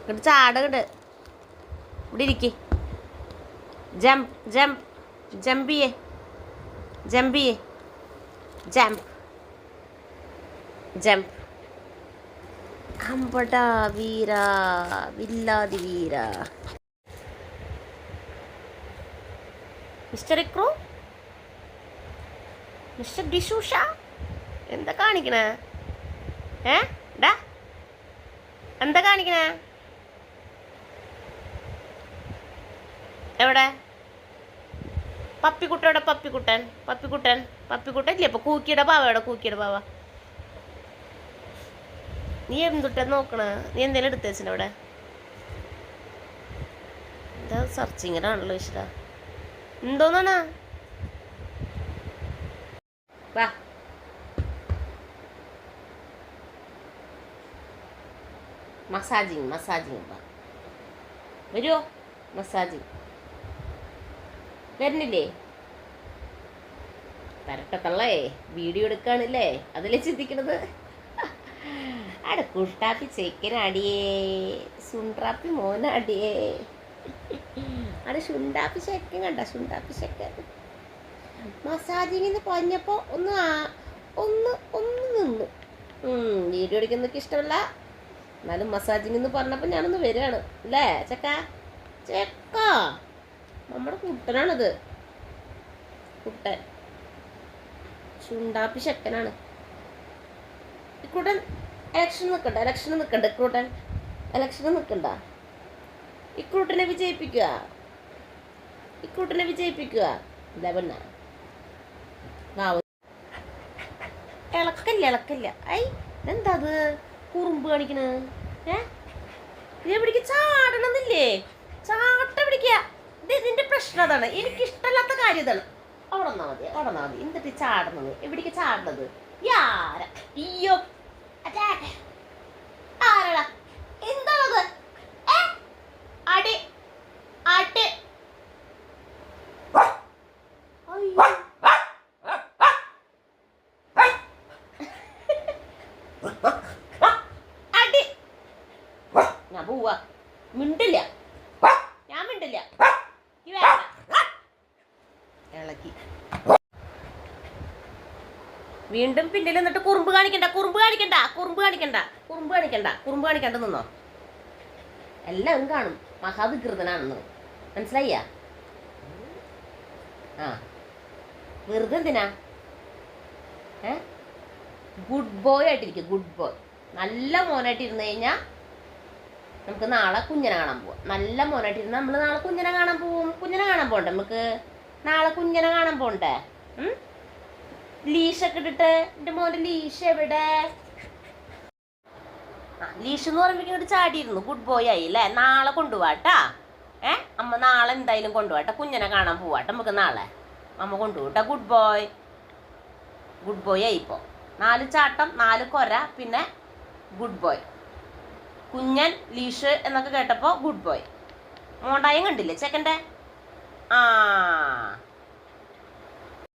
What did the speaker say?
ഇങ്ങോട്ട് ചാടങ്ങട് ഇവിടെ ഇരിക്കേ. ജംപ് ജംപ് ജംപ് ചെയ്യേ, ജംപ് ചെയ്യേ, ജംപ് ജംപ്. അമ്പടാ വീര, വില്ലാതി വീര. മിസ്റ്റർ ഇക്രു, മിസ്റ്റർ ഡിഷൂഷ, എന്താ കാണിക്കണേ? ഡാ എന്താ കാണിക്കണേ? എവിടെ പപ്പിക്കുട്ടയുടെ പപ്പിക്കുട്ടൻ? പപ്പിക്കുട്ടൻ പപ്പിക്കുട്ടൻ ഇല്ലേ? ഇപ്പൊ കൂക്കിയുടെ പാവ എവിടെ? കൂക്കിയുടെ പാവ നീ എന്തുട്ടാ നോക്കണ? നീ എന്തേലും എടുത്ത് വെച്ചിട്ട് അവിടെ? എന്താ സെർച്ചിങ്ങിനാണല്ലോ ഇഷ്ട. എന്തോന്നാണ്? വാ മസാജിങ് മസാജിങ് വരുമോ? മസാജിങ് വരുന്നില്ലേ? വരട്ടത്തള്ളേ, വീഡിയോ എടുക്കാണില്ലേ? അതിലെ ചിന്തിക്കണത്. അവിടെ കുഷ്ടാപ്പി ചെക്കനാടിയേ, സുണ്ടാപ്പി മോനാടിയേ. അവിടെ ശുണ്ടാപ്പി ചെക്കൻ കണ്ട? ശുണ്ടാപ്പി ചെക്കൻ മസാജിങ്ങിന്ന് പറഞ്ഞപ്പോൾ ഒന്ന് നിന്നു. വീഡിയോ എടുക്കുന്നതൊക്കെ ഇഷ്ടമല്ല, എന്നാലും മസാജിങ്ങിന്ന് പറഞ്ഞപ്പോൾ ഞാനൊന്ന് വരികയാണ് അല്ലേ? ചെക്ക ചെക്ക നമ്മുടെ കുട്ടനാണിത്. കുട്ടൻ ശുണ്ടാപ്പി ചെക്കനാണ്. ഇക്കൂട്ടൻ ഇലക്ഷന് നിൽക്കണ്ട, ഇക്കൂട്ടൻ ഇലക്ഷന് നിൽക്കണ്ട. ഇക്കൂട്ടനെ വിജയിപ്പിക്കുക, ഇക്കൂട്ടനെ വിജയിപ്പിക്കുക. എന്താ പെണ്ണ ഇളക്കല്ല. ഐ എന്താ അത് കുറുമ്പ് കാണിക്കണ്? ഇതെവിടേക്ക് ചാടണമെന്നില്ലേ? ചാട്ട പിടിക്കുക. ഇതിന്റെ പ്രശ്നം അതാണ്, എനിക്കിഷ്ടമല്ലാത്ത കാര്യം ഇതാണ്. അവിടെ വന്നാൽ മതി. എന്നിട്ട് ചാടുന്നത് എവിടേക്ക് ചാടുന്നത്? യാര അയ്യോ ആരടാ? എന്താണത്? അടി അടി അടി. ഞാൻ പോവാ, മിണ്ടില്ല, ഞാൻ മിണ്ടില്ല. ഇളക്കി വീണ്ടും പിന്നിൽ നിന്നിട്ട് കുറുമ്പ് കാണിക്കണ്ട നിന്നോ. എല്ലാവരും കാണും മഹാവികൃതനാണെന്ന്. മനസ്സിലായ? വെറുതെ എന്തിനാ? ഗുഡ് ബോയ് ആയിട്ടിരിക്കും, ഗുഡ് ബോയ്. നല്ല മോനായിട്ട് ഇരുന്ന് കഴിഞ്ഞാൽ നമുക്ക് നാളെ കുഞ്ഞിനെ കാണാൻ പോവാം. നല്ല മോനായിട്ടിരുന്ന് നമ്മൾ നാളെ കുഞ്ഞിനെ കാണാൻ പോവും. കുഞ്ഞിനെ കാണാൻ പോകണ്ടേ? നമുക്ക് നാളെ കുഞ്ഞിനെ കാണാൻ പോകണ്ടേ? ലീഷൊക്കെ ഇട്ടിട്ട്. എൻ്റെ മോൻ്റെ ലീഷ എവിടെ? ലീഷ് എന്ന് പറയുമ്പോഴേക്കും ചാടിയിരുന്നു. ഗുഡ് ബോയ് ആയി അല്ലേ? നാളെ കൊണ്ടുപോവാട്ടാ. അമ്മ നാളെ എന്തായാലും കൊണ്ടുപോവാട്ടെ. കുഞ്ഞിനെ കാണാൻ പോവാട്ടെ നമുക്ക് നാളെ. അമ്മ കൊണ്ടുപോട്ടാ. ഗുഡ് ബോയ് ആയി. ഇപ്പോൾ 4 ചാട്ടം, 4 കൊര, പിന്നെ ഗുഡ് ബോയ്. കുഞ്ഞൻ ലീഷ് എന്നൊക്കെ കേട്ടപ്പോൾ ഗുഡ് ബോയ്. മോണ്ടായം കണ്ടില്ലേ ചെക്കൻ്റെ?